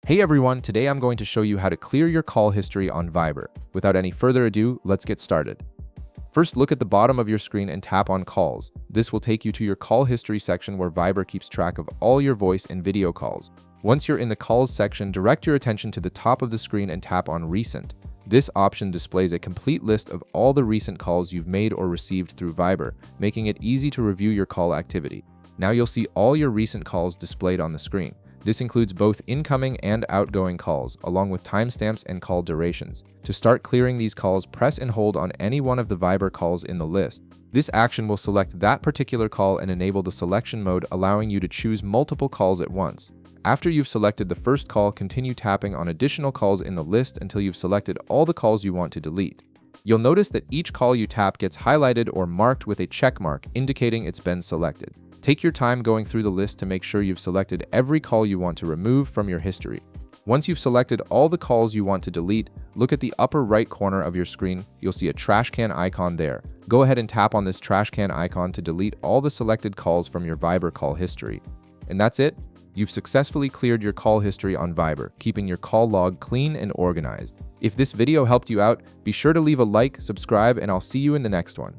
Hey everyone, today I'm going to show you how to clear your call history on Viber. Without any further ado, let's get started. First, look at the bottom of your screen and tap on Calls. This will take you to your call history section where Viber keeps track of all your voice and video calls. Once you're in the Calls section, direct your attention to the top of the screen and tap on Recent. This option displays a complete list of all the recent calls you've made or received through Viber, making it easy to review your call activity. Now you'll see all your recent calls displayed on the screen. This includes both incoming and outgoing calls, along with timestamps and call durations. To start clearing these calls, press and hold on any one of the Viber calls in the list. This action will select that particular call and enable the selection mode, allowing you to choose multiple calls at once. After you've selected the first call, continue tapping on additional calls in the list until you've selected all the calls you want to delete. You'll notice that each call you tap gets highlighted or marked with a check mark, indicating it's been selected. Take your time going through the list to make sure you've selected every call you want to remove from your history. Once you've selected all the calls you want to delete, look at the upper right corner of your screen. You'll see a trash can icon there. Go ahead and tap on this trash can icon to delete all the selected calls from your Viber call history. And that's it. You've successfully cleared your call history on Viber, keeping your call log clean and organized. If this video helped you out, be sure to leave a like, subscribe, and I'll see you in the next one.